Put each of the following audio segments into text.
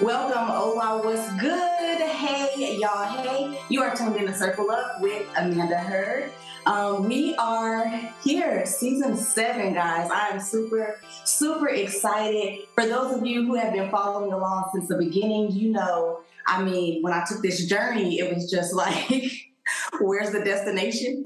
Welcome, Ola. What's good? Hey, y'all. Hey, you are tuned in to Circle Up with Amanda Hurd. We are here, season 7, guys. I am super excited. For those of you who have been following along since the beginning, when I took this journey, it was just like, where's the destination?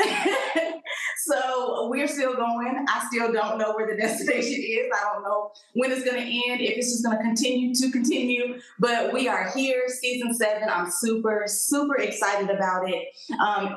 So we're still going. I still don't know where the destination is. I don't know when it's going to end, if it's just going to continue. But we are here, season 7. I'm super excited about it.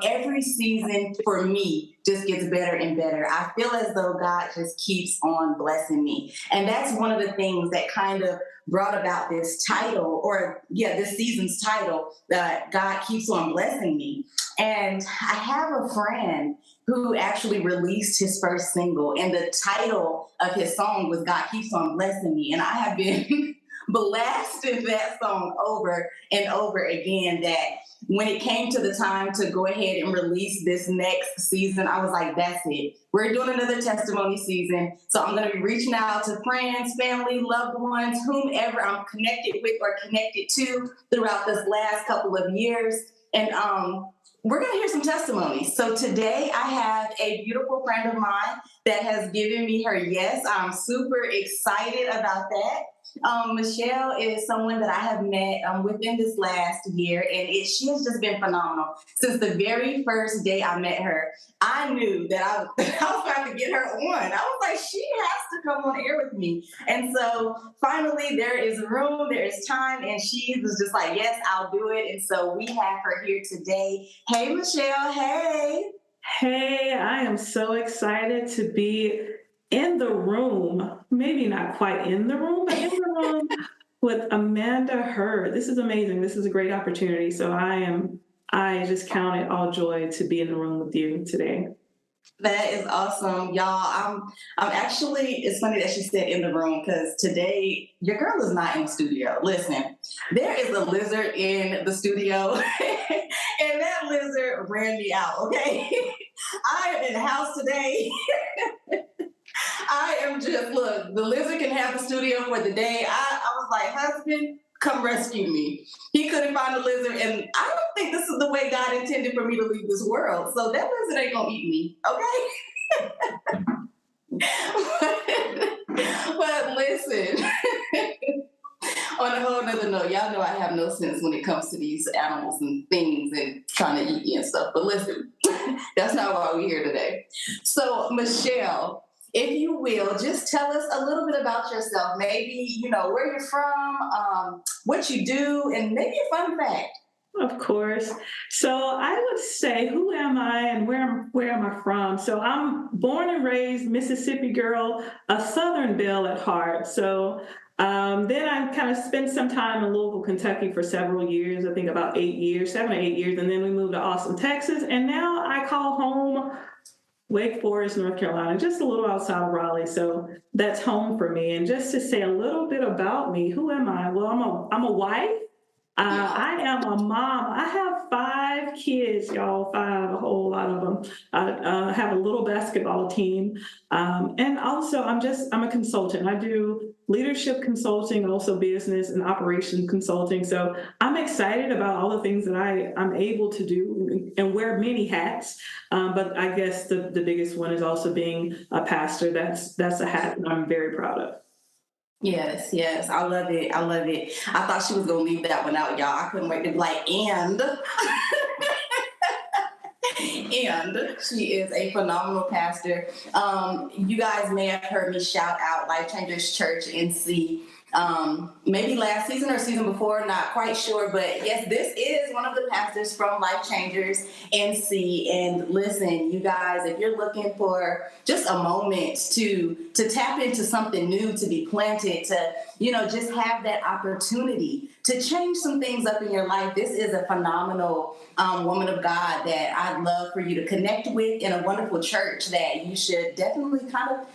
Every season for me just gets better and better. I feel as though God just keeps on blessing me. And that's one of the things that kind of brought about this title, this season's title, that God keeps on blessing me. And I have a friend who actually released his first single, and the title of his song was God Keeps On Blessing Me. And I have been blasting that song over and over again, that when it came to the time to go ahead and release this next season, I was like, that's it. We're doing another testimony season. So I'm going to be reaching out to friends, family, loved ones, whomever I'm connected with or connected to throughout this last couple of years. And we're going to hear some testimonies. So today I have a beautiful friend of mine that has given me her yes. I'm super excited about that. Michelle is someone that I have met within this last year, and she has just been phenomenal. Since the very first day I met her, I knew that I was about to get her on. I was like, she has to come on air with me. And so finally there is room, there is time, and she was just like, yes, I'll do it. And so we have her here today. Hey, Michelle. Hey. Hey, I am so excited to be in the room, maybe not quite in the room, but in the room with Amanda Hurd. This is amazing. This is a great opportunity. So I just count it all joy to be in the room with you today. That is awesome, y'all. I'm actually, it's funny that she said in the room, because today your girl is not in the studio. Listen, there is a lizard in the studio and that lizard ran me out, okay? I am in the house today. I am just, look, the lizard can have the studio for the day. I was like, husband, come rescue me. He couldn't find the lizard, and I don't think this is the way God intended for me to leave this world. So that lizard ain't gonna eat me, okay? But listen, on a whole nother note, y'all know I have no sense when it comes to these animals and things and trying to eat me and stuff. But listen, that's not why we're here today. So, Michelle, if you will, just tell us a little bit about yourself. Maybe, where you're from, what you do, and maybe a fun fact. Of course. So I would say, who am I and where am I from? So I'm born and raised Mississippi girl, a Southern belle at heart. So then I kind of spent some time in Louisville, Kentucky for several years, I think about 7 or 8 years. And then we moved to Austin, Texas. And now I call home Wake Forest, North Carolina, just a little outside of Raleigh. So that's home for me. And just to say a little bit about me, who am I? Well, I'm a wife. I am a mom. I have 5 kids, y'all, 5, a whole lot of them. I have a little basketball team. And also I'm a consultant. I do leadership consulting, also business and operation consulting. So I'm excited about all the things that I'm able to do and wear many hats. But I guess the biggest one is also being a pastor. That's a hat that I'm very proud of. Yes, I love it. I thought she was gonna leave that one out, y'all. I couldn't wait to be like, and and she is a phenomenal pastor. You guys may have heard me shout out Life Changers Church NC. Maybe last season or season before, not quite sure, but yes, this is one of the pastors from Life Changers NC. And listen, you guys, if you're looking for just a moment to tap into something new, to be planted, to just have that opportunity to change some things up in your life, this is a phenomenal woman of God that I'd love for you to connect with, in a wonderful church that you should definitely kind of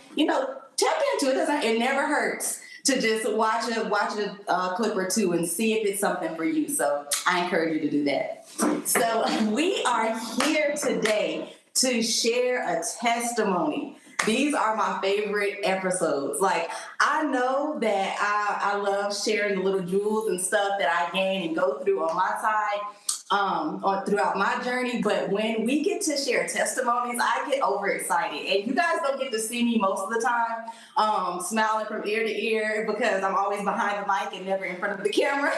tap into. It never hurts to just watch a clip or two and see if it's something for you. So I encourage you to do that. So we are here today to share a testimony. These are my favorite episodes. Like, I know that I love sharing the little jewels and stuff that I gain and go through on my side, or throughout my journey. But when we get to share testimonies, I get overexcited. And you guys don't get to see me most of the time, smiling from ear to ear because I'm always behind the mic and never in front of the camera.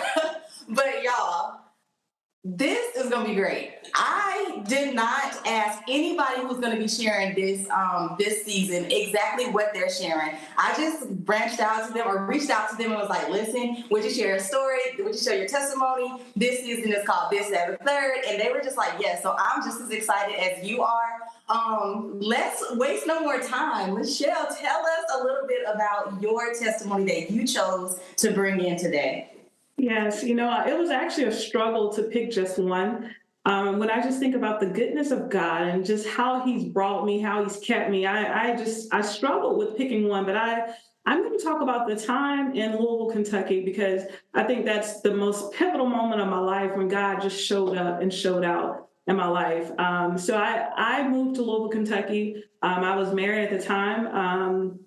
But y'all, this is gonna be great. I did not ask anybody who's gonna be sharing this season exactly what they're sharing. I just branched out to them or reached out to them and was like, listen, would you share a story? Would you share your testimony? This season is called This, That, and the Third. And they were just like, yes. So I'm just as excited as you are. Let's waste no more time. Michelle, tell us a little bit about your testimony that you chose to bring in today. Yes, it was actually a struggle to pick just one. When I just think about the goodness of God and just how He's brought me, how He's kept me, I struggled with picking one. But I'm going to talk about the time in Louisville, Kentucky, because I think that's the most pivotal moment of my life when God just showed up and showed out in my life. So I moved to Louisville, Kentucky. I was married at the time.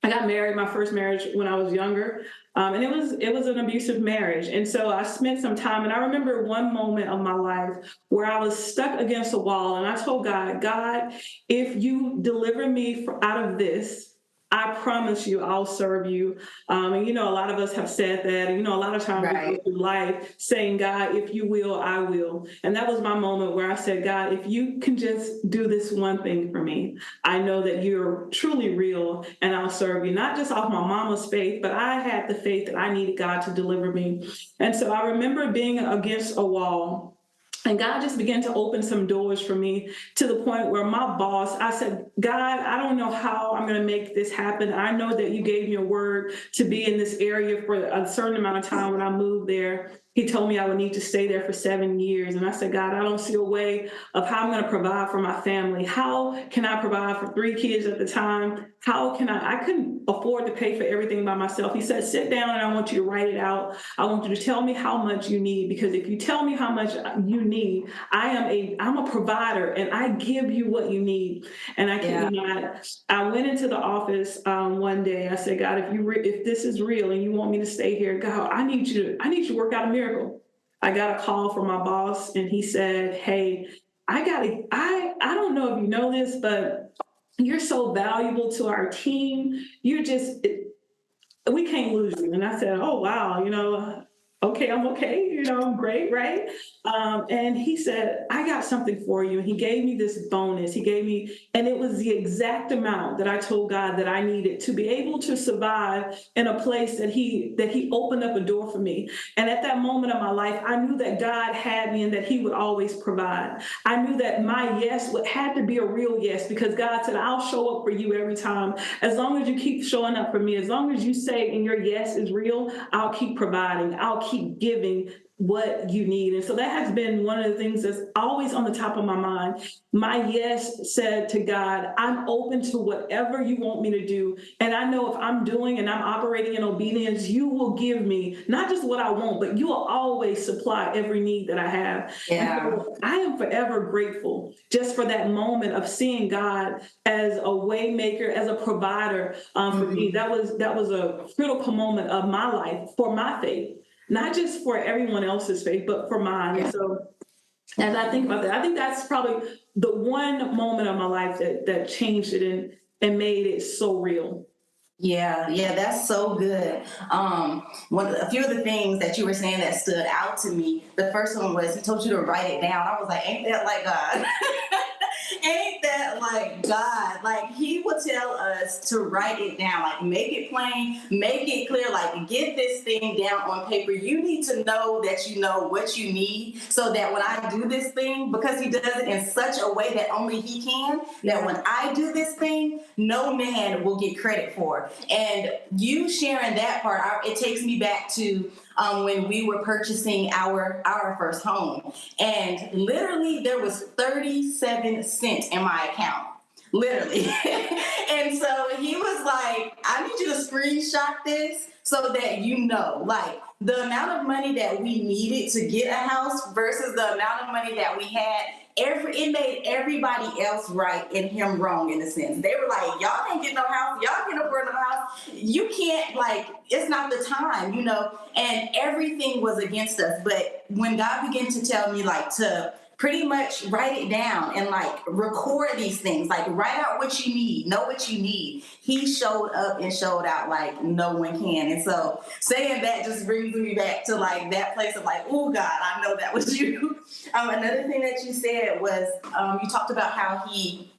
I got married, my first marriage, when I was younger, and it was an abusive marriage. And so I spent some time, and I remember one moment of my life where I was stuck against a wall, and I told God, God, if you deliver me out of this, I promise you I'll serve you. And a lot of us have said that. And, a lot of times we go Right. through life saying, God, if you will, I will. And that was my moment where I said, God, if you can just do this one thing for me, I know that you're truly real and I'll serve you, not just off my mama's faith, but I had the faith that I needed God to deliver me. And so I remember being against a wall. And God just began to open some doors for me to the point where my boss, I said, God, I don't know how I'm going to make this happen. I know that you gave me a word to be in this area for a certain amount of time when I moved there. He told me I would need to stay there for 7 years. And I said, God, I don't see a way of how I'm going to provide for my family. How can I provide for 3 kids at the time? How can I couldn't afford to pay for everything by myself. He said, sit down and I want you to write it out. I want you to tell me how much you need, because if you tell me how much you need, I'm a provider and I give you what you need. And I kid you not, I went into the office one day. I said, God, if this is real and you want me to stay here, God, I need you to work out a miracle. I got a call from my boss and he said, hey, I don't know if you know this, but you're so valuable to our team. We can't lose you. And I said, oh, wow, okay, I'm okay, great, right? And he said, I got something for you. And he gave me this bonus. And it was the exact amount that I told God that I needed to be able to survive in a place that he opened up a door for me. And at that moment of my life, I knew that God had me and that he would always provide. I knew that my yes had to be a real yes, because God said, I'll show up for you every time. As long as you keep showing up for me, as long as you say and your yes is real, I'll keep providing. I'll keep giving what you need. And so that has been one of the things that's always on the top of my mind. My yes said to God, I'm open to whatever you want me to do. And I know if I'm doing and I'm operating in obedience, you will give me not just what I want, but you will always supply every need that I have. Yeah. And so I am forever grateful just for that moment of seeing God as a way maker, as a provider for me. That was a critical moment of my life for my faith. Not just for everyone else's faith, but for mine. Yeah. And so as I think about that, I think that's probably the one moment of my life that changed it and made it so real. Yeah, that's so good. A few of the things that you were saying that stood out to me, the first one was he told you to write it down. I was like, ain't that like God? Ain't that like God? Like, he will tell us to write it down, like make it plain, make it clear, like get this thing down on paper. You need to know that you know what you need, so that when I do this thing, because he does it in such a way that only he can, that when I do this thing, no man will get credit for. And you sharing that part, it takes me back to when we were purchasing our first home, and literally there was 37 cents in my account. literally. And so he was like, I need you to screenshot this so that you know, like the amount of money that we needed to get a house versus the amount of money that we had. It made everybody else right and him wrong in a sense. They were like, y'all can't get no house, y'all can't afford no house. You can't, like, it's not the time, and everything was against us. But when God began to tell me like to pretty much write it down and like record these things, like write out what you need, know what you need, he showed up and showed out like no one can. And so saying that just brings me back to like that place of like, oh God, I know that was you. Another thing that you said was, you talked about how he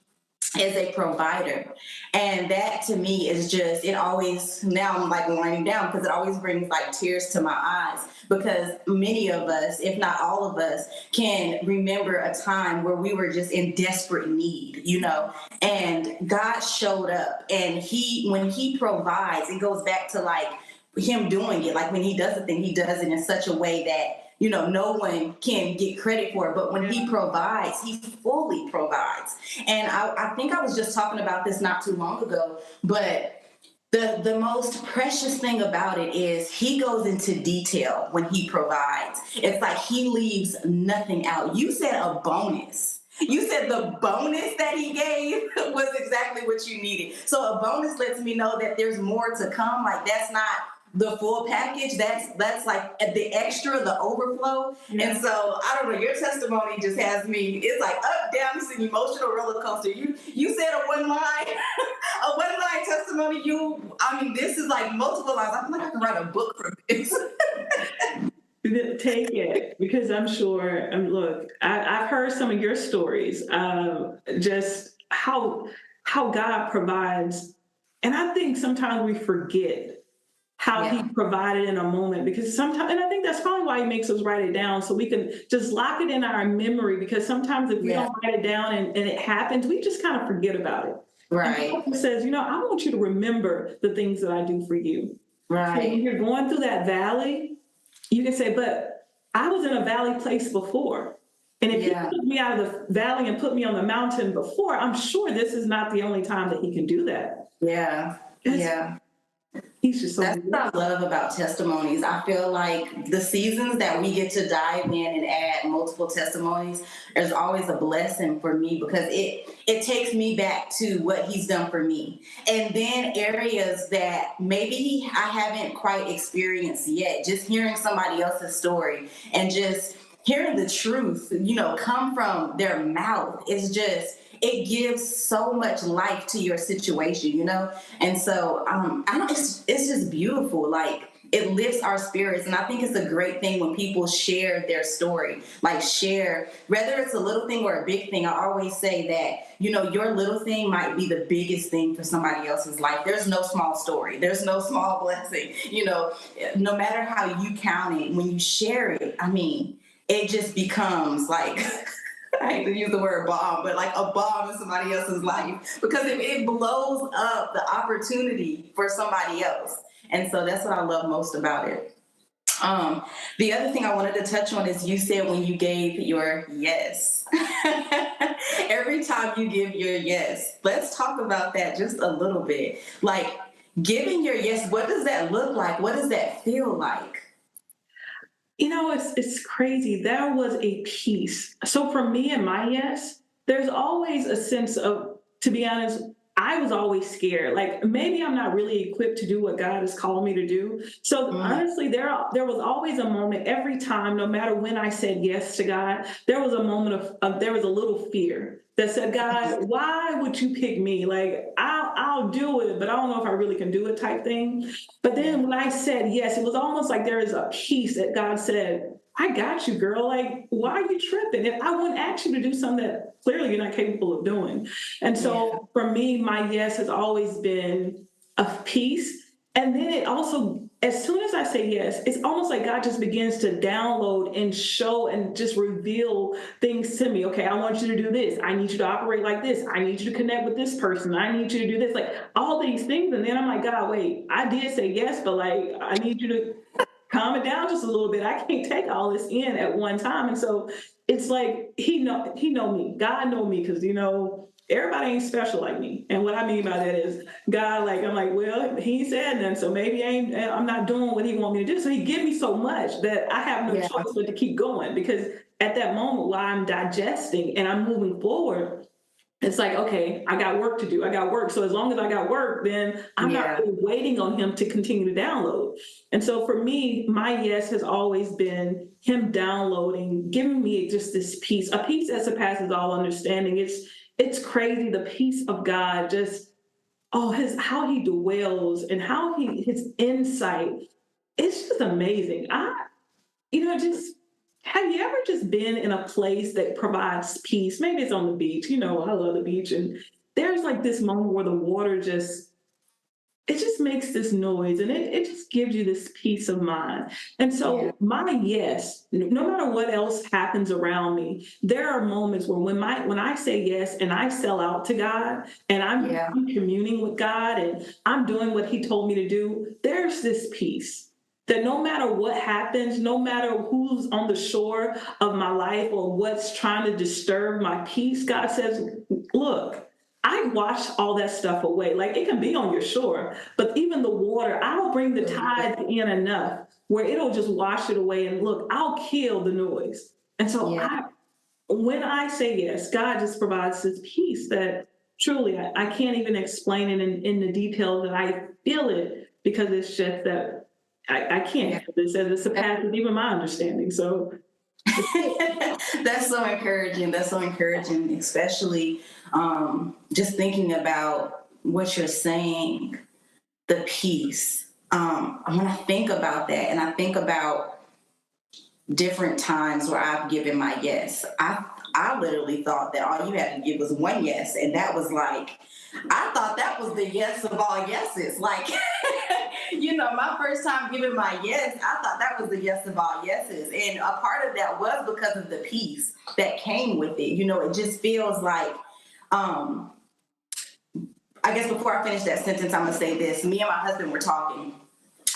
is a provider. And that to me is just, it always, now I'm like winding down because it always brings like tears to my eyes, because many of us, if not all of us, can remember a time where we were just in desperate need, and God showed up. And when he provides, it goes back to like him doing it. Like when he does a thing, he does it in such a way that no one can get credit for it. But when he provides, he fully provides. And I think I was just talking about this not too long ago, but the most precious thing about it is he goes into detail when he provides. It's like he leaves nothing out. You said a bonus. You said the bonus that he gave was exactly what you needed. So a bonus lets me know that there's more to come. Like that's not the full package. That's like the extra, the overflow. Yeah. And so I don't know, your testimony just has me, it's like up, down, it's an emotional roller coaster. You said a one line a one line testimony. This is like multiple lines. I feel like I can write a book from this. Take it, because I'm sure, look, I've heard some of your stories, just how God provides. And I think sometimes we forget how he provided in a moment, because sometimes, and I think that's probably why he makes us write it down, so we can just lock it in our memory, because sometimes if we don't write it down and it happens, we just kind of forget about it. Right. And he says, I want you to remember the things that I do for you. Right. So when you're going through that valley, you can say, but I was in a valley place before. And if he took me out of the valley and put me on the mountain before, I'm sure this is not the only time that he can do that. Yeah. He's just so That's what I love about testimonies. I feel like the seasons that we get to dive in and add multiple testimonies is always a blessing for me, because it takes me back to what he's done for me. And then areas that maybe I haven't quite experienced yet, just hearing somebody else's story and just hearing the truth, come from their mouth is just, it gives so much life to your situation, And so it's just beautiful. Like it lifts our spirits. And I think it's a great thing when people share their story, like share, whether it's a little thing or a big thing. I always say that, your little thing might be the biggest thing for somebody else's life. There's no small story. There's no small blessing, no matter how you count it, when you share it, it just becomes like, I hate to use the word bomb, but like a bomb in somebody else's life, because it blows up the opportunity for somebody else. And so that's what I love most about it. The other thing I wanted to touch on is you said when you gave your yes. Every time you give your yes, let's talk about that just a little bit. Like giving your yes, what does that look like? What does that feel like? It's crazy. There was a peace. So for me and my yes, there's always a sense of, to be honest, I was always scared. Like maybe I'm not really equipped to do what God has called me to do. So honestly, there was always a moment every time, no matter when I said yes to God, there was a moment of there was a little fear that said, God, why would you pick me? Like I'll do it, but I don't know if I really can do it type thing. But then when I said yes, it was almost like there is a peace that God said, I got you, girl. Like, why are you tripping? If I wouldn't ask you to do something that clearly you're not capable of doing. And so for me, my yes has always been of peace. And then it also, as soon as I say yes, it's almost like God just begins to download and show and just reveal things to me. Okay, I want you to do this. I need you to operate like this. I need you to connect with this person. I need you to do this, like all these things. And then I'm like, God, wait, I did say yes, but like, I need you to calm it down just a little bit. I can't take all this in at one time. And so it's like, he know me. God know me, because, everybody ain't special like me. And what I mean by that is God, like, I'm like, well, he said then, so maybe I'm not doing what he want me to do. So he give me so much that I have no choice but to keep going, because at that moment while I'm digesting and I'm moving forward, it's like, okay, I got work to do. I got work. So as long as I got work, then I'm not really waiting on him to continue to download. And so for me, my yes has always been him downloading, giving me just this peace, a peace that surpasses all understanding. It's crazy. The peace of God, just, how he dwells and how his insight, it's just amazing. Just, have you ever just been in a place that provides peace? Maybe it's on the beach. I love the beach. And there's like this moment where the water it just makes this noise, and it just gives you this peace of mind. And so my yes, no matter what else happens around me, there are moments where when I say yes and I sell out to God and I'm communing with God and I'm doing what he told me to do, there's this peace that no matter what happens, no matter who's on the shore of my life or what's trying to disturb my peace, God says, look, I wash all that stuff away. Like, it can be on your shore, but even the water, I'll bring the tide in enough where it'll just wash it away. And look, I'll kill the noise. And so when I say yes, God just provides this peace that truly I can't even explain it in the details that I feel it, because it's just that I can't feel this, as it surpasses even my understanding. So that's so encouraging. That's so encouraging, especially just thinking about what you're saying, the peace. When I think about that, and I think about different times where I've given my yes, I literally thought that all you had to give was one yes, and that was like, I thought that was the yes of all yeses. Like, my first time giving my yes, I thought that was the yes of all yeses. And a part of that was because of the peace that came with it. It just feels like, I guess before I finish that sentence, I'm going to say this. Me and my husband were talking,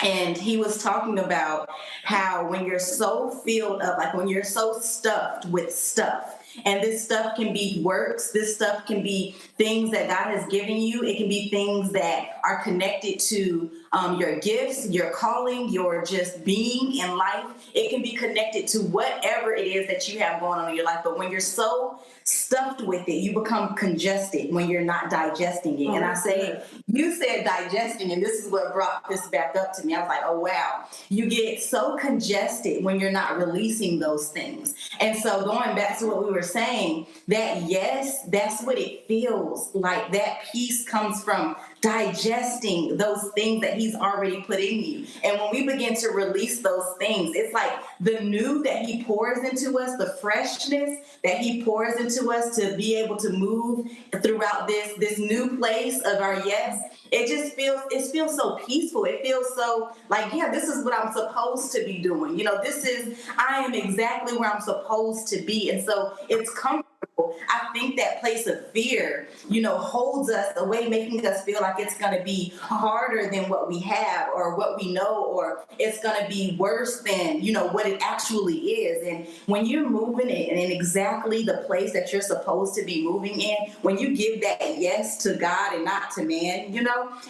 and he was talking about how when you're so filled up, like when you're so stuffed with stuff, and this stuff can be works, this stuff can be things that God has given you. It can be things that are connected to your gifts, your calling, your just being in life. It can be connected to whatever it is that you have going on in your life. But when you're so stuffed with it, you become congested when you're not digesting it. And I say, you said digesting, and this is what brought this back up to me. I was like, oh, wow. You get so congested when you're not releasing those things. And so going back to what we were saying, that yes, that's what it feels like. That peace comes from digesting those things that he's already put in you. And when we begin to release those things, it's like the new that he pours into us, the freshness that he pours into us to be able to move throughout this new place of our yes. It feels so peaceful. It feels so like, this is what I'm supposed to be doing. I am exactly where I'm supposed to be. And so it's comfortable. I think that place of fear, holds us away, making us feel like it's going to be harder than what we have or what we know, or it's going to be worse than, what it actually is. And when you're moving in exactly the place that you're supposed to be moving in, when you give that yes to God and not to man,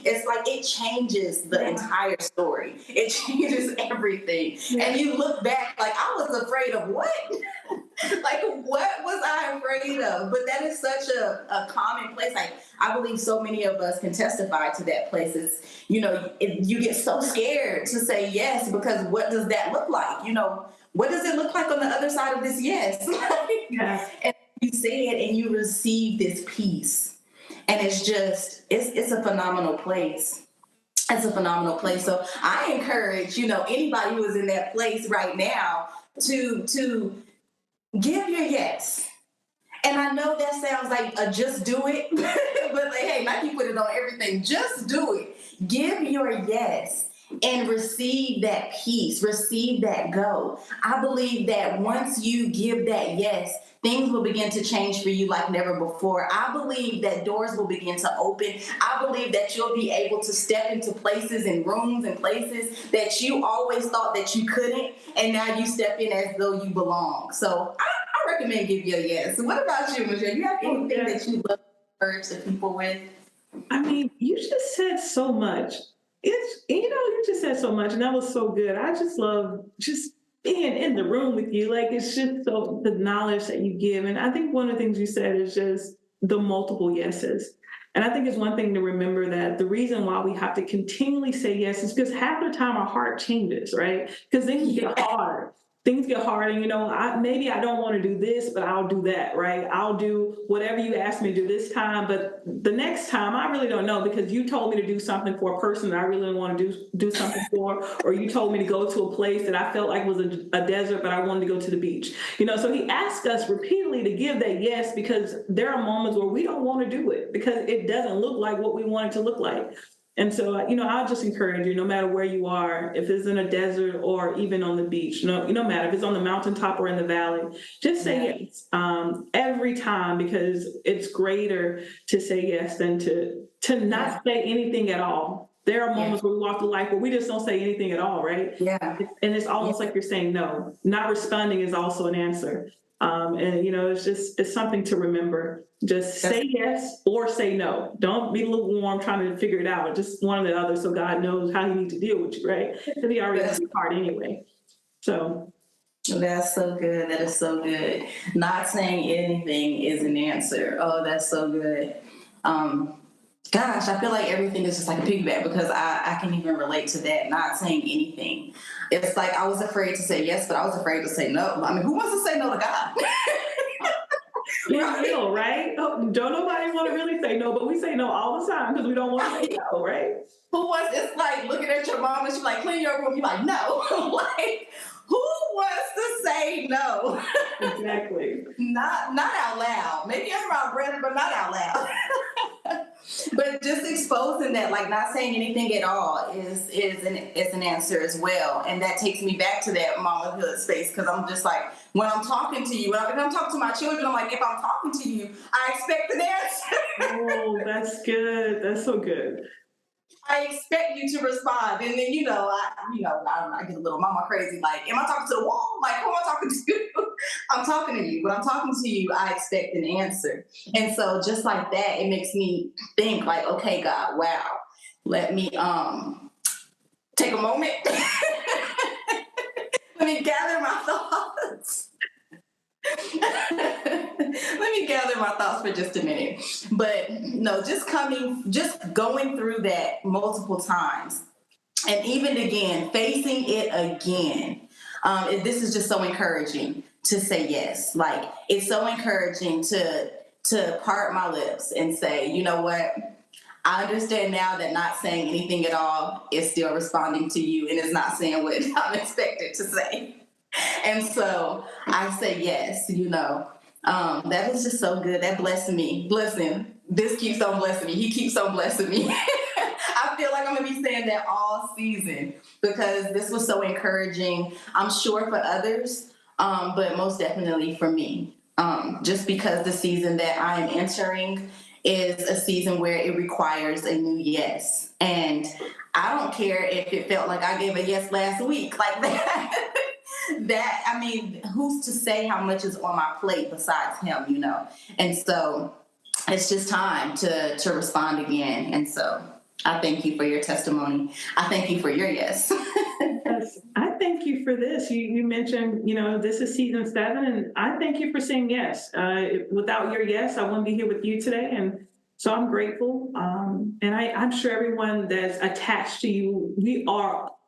it's like it changes the entire story. It changes everything. And you look back like, I was afraid of what? Like, what was I afraid of? But that is such a common place. Like, I believe so many of us can testify to that place. It's, you get so scared to say yes, because what does that look like? What does it look like on the other side of this yes? And you say it and you receive this peace. And it's just, it's a phenomenal place. It's a phenomenal place. So I encourage, anybody who is in that place right now to give your yes. And I know that sounds like a just do it, but like, hey, Nike put it on everything. Just do it. Give your yes and receive that peace, receive that go. I believe that once you give that yes, things will begin to change for you like never before. I believe that doors will begin to open. I believe that you'll be able to step into places and rooms and places that you always thought that you couldn't, and now you step in as though you belong. So I recommend give you a yes. What about you, Michelle? You have anything that you love encourage the people with? I mean, you just said so much. You just said so much, and that was so good. I just love just being in the room with you. Like, it's just so the knowledge that you give. And I think one of the things you said is just the multiple yeses. And I think it's one thing to remember that the reason why we have to continually say yes is because half the time our heart changes, right? Because things get hard. Things get hard, and maybe I don't want to do this, but I'll do that, right? I'll do whatever you ask me to do this time, but the next time I really don't know, because you told me to do something for a person that I really didn't want to do something for, or you told me to go to a place that I felt like was a desert, but I wanted to go to the beach. So he asked us repeatedly to give that yes, because there are moments where we don't want to do it because it doesn't look like what we want it to look like. And so, I'll just encourage you, no matter where you are, if it's in a desert or even on the beach, no matter if it's on the mountaintop or in the valley, just say yes every time, because it's greater to say yes than to not say anything at all. There are moments where we walk through life where we just don't say anything at all, right? Yeah. And it's almost like you're saying no. Not responding is also an answer. It's something to remember. Just say yes or say no. Don't be lukewarm trying to figure it out. Just one or the other, so God knows how he needs to deal with you, right? Because he already knows your heart anyway. So that's so good. That is so good. Not saying anything is an answer. Oh, that's so good. Gosh, I feel like everything is just like a piggyback, because I can even relate to that. Not saying anything. It's like I was afraid to say yes, but I was afraid to say no. I mean, who wants to say no to God? It's real, right? Don't nobody want to really say no, but we say no all the time because we don't want to say no, right? It's like looking at your mom and she's like, clean your room. You're like, no. Like, who wants to say no? Exactly. Not out loud. Maybe under our breath, but not out loud. But just exposing that, like not saying anything at all, is an answer as well. And that takes me back to that mamahood space, because I'm just like, when I'm talking to you, if I'm talking to my children, I'm like, if I'm talking to you, I expect an answer. Oh, that's good. That's so good. I expect you to respond. And then, I get a little mama crazy. Like, am I talking to the wall? Like, who am I talking to? I'm talking to you. When I'm talking to you, I expect an answer. And so just like that, it makes me think like, okay, God, wow, let me take a moment. Let me gather my thoughts. Let me gather my thoughts for just a minute. But no, just going through that multiple times, and even again, facing it again. This is just so encouraging to say yes. Like, it's so encouraging to part my lips and say, you know what? I understand now that not saying anything at all is still responding to you, and is not saying what I'm expected to say. And so I say yes, that was just so good. That blessed me. Listen, this keeps on blessing me. He keeps on blessing me. I feel like I'm going to be saying that all season, because this was so encouraging, I'm sure, for others, but most definitely for me. Just because the season that I am entering is a season where it requires a new yes. And I don't care if it felt like I gave a yes last week like that. Who's to say how much is on my plate besides him, And so it's just time to respond again. And so I thank you for your testimony. I thank you for your yes. Yes, I thank you for this. You mentioned, this is season 7, and I thank you for saying yes. Without your yes, I wouldn't be here with you today. And so I'm grateful. And I'm sure everyone that's attached to you,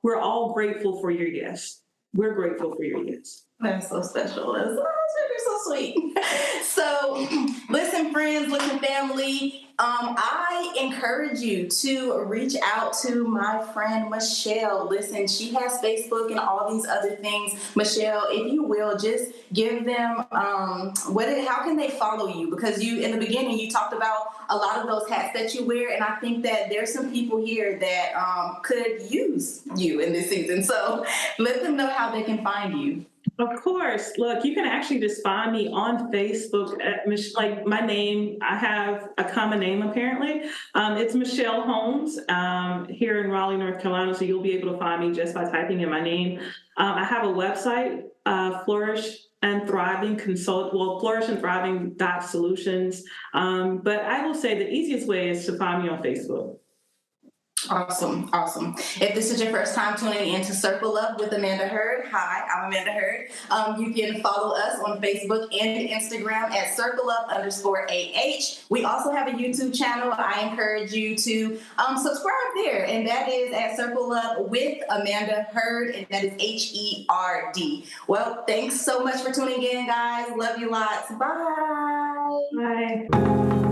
we're all grateful for your yes. We're grateful for your yes. That's so special. That's so sweet. So, listen, friends, listen, family. I encourage you to reach out to my friend Michelle. Listen, she has Facebook and all these other things. Michelle, if you will, just give them how can they follow you? Because in the beginning you talked about a lot of those hats that you wear, and I think that there's some people here that could use you in this season. So let them know how they can find you. Of course. Look, you can actually just find me on Facebook at my name. I have a common name, apparently. It's Michelle Holmes here in Raleigh, North Carolina. So you'll be able to find me just by typing in my name. I have a website, Flourish and Thriving Consult, well, Flourish and Thriving Solutions. But I will say the easiest way is to find me on Facebook. Awesome, awesome. If this is your first time tuning in to Circle Up with Amanda Hurd, hi, I'm Amanda Hurd. You can follow us on Facebook and Instagram at circleup_AH. We also have a YouTube channel. I encourage you to subscribe there, and that is at Circle Up with Amanda Hurd, and that is HERD. Well, thanks so much for tuning in, guys. Love you lots. Bye. Bye.